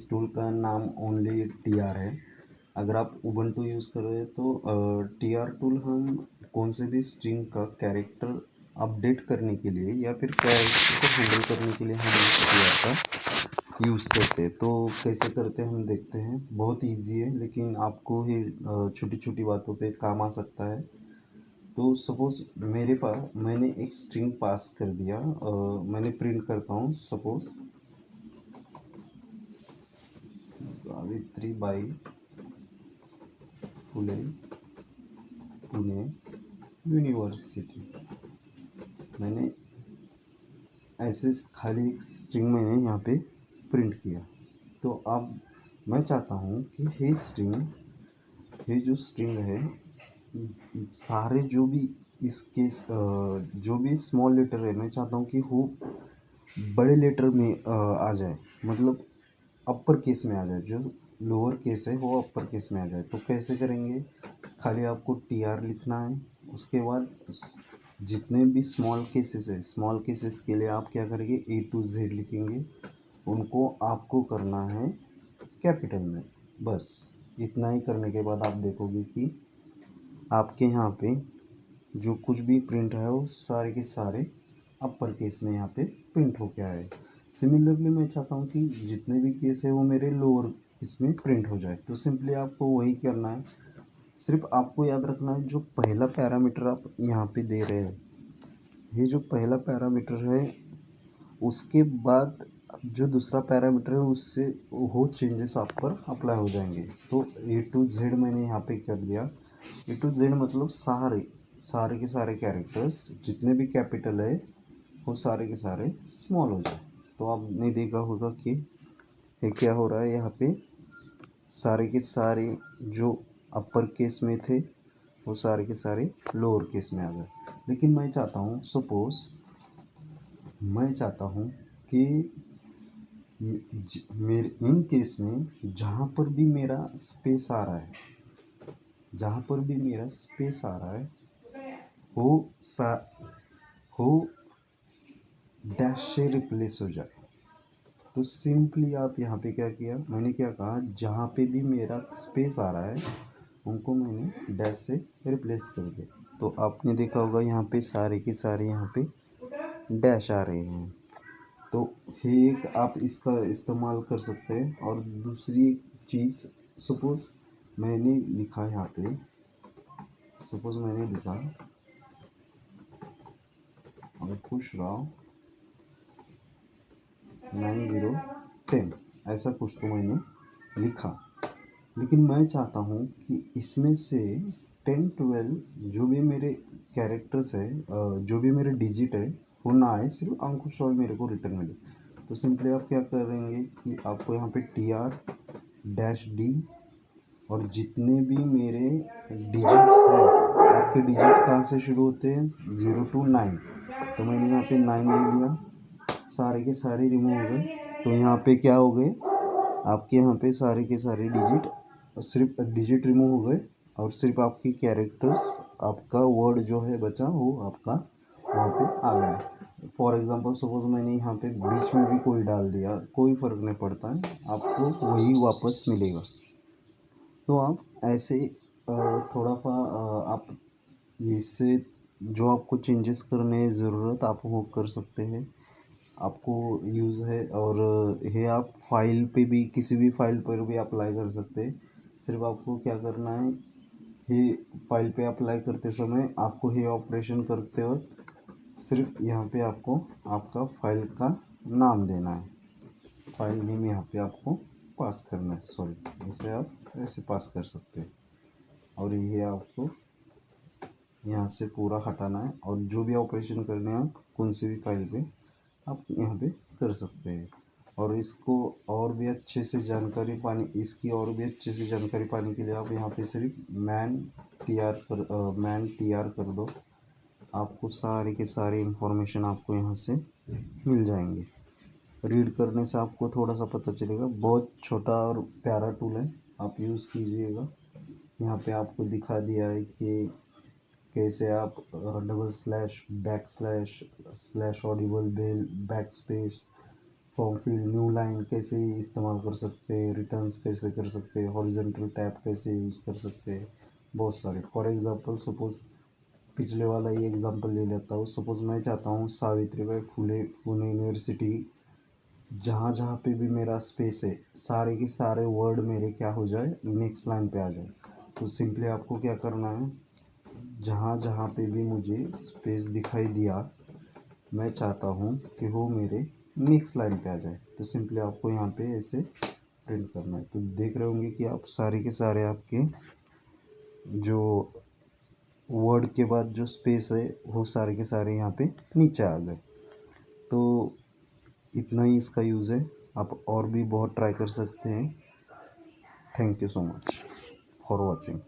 इस टूल का नाम ओनली टीआर है। अगर आप उबंटू यूज़ कर रहे हैं तो टीआर टूल हम कौन से भी स्ट्रिंग का कैरेक्टर अपडेट करने के लिए या फिर कैरेक्टर को हैंडल करने के लिए हम इस टीआर का यूज़ करते हैं। तो कैसे करते हैं हम देखते हैं। बहुत इजी है, लेकिन आपको ही छोटी छोटी बातों पे काम आ सकता है। तो सपोज़ मेरे पास मैंने एक स्ट्रिंग पास कर दिया, मैंने प्रिंट करता हूँ सपोज़ सावित्रीबाई फुले पुणे यूनिवर्सिटी। मैंने ऐसे खाली एक स्ट्रिंग मैंने यहाँ पे प्रिंट किया। तो अब मैं चाहता हूँ कि ये जो स्ट्रिंग है, सारे जो भी इसके जो भी स्मॉल लेटर है, मैं चाहता हूँ कि वो बड़े लेटर में आ जाए, मतलब अपर केस में आ जाए। जो लोअर केस है वो अपर केस में आ जाए। तो कैसे करेंगे, खाली आपको टी आर लिखना है। उसके बाद जितने भी स्मॉल केसेस है, स्मॉल केसेस के लिए आप क्या करेंगे, ए टू जेड लिखेंगे। उनको आपको करना है कैपिटल में। बस इतना ही करने के बाद आप देखोगे कि आपके यहाँ पे जो कुछ भी प्रिंट है वो सारे के सारे अपर केस में यहाँ पे प्रिंट होके आए। सिमिलरली मैं चाहता हूँ कि जितने भी केस है वो मेरे लोअर इसमें प्रिंट हो जाए। तो सिंपली आपको वही करना है। सिर्फ आपको याद रखना है, जो पहला पैरामीटर आप यहाँ पे दे रहे हैं, ये जो पहला पैरामीटर है, उसके बाद जो दूसरा पैरामीटर है उससे वो चेंजेस आप पर अप्लाई हो जाएंगे। तो ए टू जेड मैंने यहाँ पे कर दिया। ए टू जेड मतलब सारे सारे के सारे कैरेक्टर्स जितने भी कैपिटल है वो सारे के सारे स्मॉल हो जाए। तो आपने देखा होगा कि ये क्या हो रहा है, यहाँ पे सारे के सारे जो अपर केस में थे वो सारे के सारे लोअर केस में आ गए। लेकिन मैं चाहता हूँ, सपोज़ मैं चाहता हूँ कि मेरे इन केस में जहाँ पर भी मेरा स्पेस आ रहा है, जहाँ पर भी मेरा स्पेस आ रहा है वो हो डैश से रिप्लेस हो जाए। तो सिंपली आप यहाँ पे क्या किया, मैंने क्या कहा, जहाँ पे भी मेरा स्पेस आ रहा है उनको मैंने डैश से रिप्लेस कर दिया। तो आपने देखा होगा यहाँ पे सारे के सारे यहाँ पे डैश आ रहे हैं। तो एक आप इसका इस्तेमाल कर सकते हैं। और दूसरी चीज़, सपोज़ मैंने लिखा यहाँ पे, सपोज़ मैंने लिखा खुश राव 9010, ऐसा कुछ तो मैंने लिखा। लेकिन मैं चाहता हूँ कि इसमें से 10 12 जो भी मेरे कैरेक्टर्स है, जो भी मेरे डिजिट है वो ना आए, सिर्फ अंकुश राव मेरे को रिटर्न मिले। तो सिंपली आप क्या करेंगे कि आपको यहाँ पे टी आर डैश डी और जितने भी मेरे डिजिट्स हैं, आपके डिजिट कहाँ से शुरू होते हैं, 0 to 9। तो मैंने यहाँ पे 9 ले लिया, सारे के सारे रिमूव हो गए। तो यहाँ पे क्या हो गए, आपके यहाँ पे सारे के सारे डिजिट, सिर्फ डिजिट रिमूव हो गए और सिर्फ आपकी कैरेक्टर्स, आपका वर्ड जो है बचा वो आपका वहाँ पे आ गया। फॉर एग्जांपल सपोज मैंने यहाँ पे बीच में भी कोई डाल दिया, कोई फ़र्क नहीं पड़ता है, आपको वही वापस मिलेगा। तो आप ऐसे थोड़ा सा आप इससे जो आपको चेंजेस करने की ज़रूरत आप वो कर सकते हैं, आपको यूज़ है। और ये आप फाइल पे भी, किसी भी फाइल पर भी अप्लाई कर सकते हैं। सिर्फ आपको क्या करना है, ये फाइल पे अप्लाई करते समय आपको ये ऑपरेशन करते वक्त सिर्फ यहाँ पे आपको आपका फाइल का नाम देना है। फाइल नेम यहाँ पे आपको पास करना है, सॉरी इसे आप ऐसे पास कर सकते हैं। और ये आपको यहाँ से पूरा हटाना है और जो भी ऑपरेशन करने हैं आप कौन सी भी फाइल पे आप यहाँ पे कर सकते हैं। और इसको और भी अच्छे से जानकारी पाने, इसकी और भी अच्छे से जानकारी पाने के लिए आप यहाँ पे सिर्फ मैन टी आर कर दो, आपको सारे के सारे इंफॉर्मेशन आपको यहाँ से मिल जाएंगे। रीड करने से आपको थोड़ा सा पता चलेगा। बहुत छोटा और प्यारा टूल है, आप यूज़ कीजिएगा। यहाँ पे आपको दिखा दिया है कि कैसे आप double slash, back slash, slash audible bell, back space, form field new line कैसे इस्तेमाल कर सकते हैं, रिटर्न्स कैसे कर सकते हैं, हॉरिजॉन्टल टैब कैसे यूज़ कर सकते हैं, बहुत सारे। फॉर एग्जांपल सपोज़ पिछले वाला ही एग्जांपल ले लेता हूँ। सपोज़ मैं चाहता हूँ सावित्रीबाई फुले पुणे यूनिवर्सिटी, जहाँ जहाँ पे भी मेरा स्पेस है सारे के सारे वर्ड मेरे क्या हो जाए, नेक्स्ट लाइन पे आ जाए। तो सिंपली आपको क्या करना है, जहाँ जहाँ पे भी मुझे स्पेस दिखाई दिया मैं चाहता हूँ कि वो मेरे नेक्स्ट लाइन पे आ जाए, तो सिंपली आपको यहाँ पे ऐसे प्रिंट करना है। तो देख रहे होंगे कि आप सारे के सारे आपके जो वर्ड के बाद जो स्पेस है वो सारे के सारे यहाँ पे नीचे आ गए। तो इतना ही इसका यूज़ है, आप और भी बहुत ट्राई कर सकते हैं। Thank you so much for watching.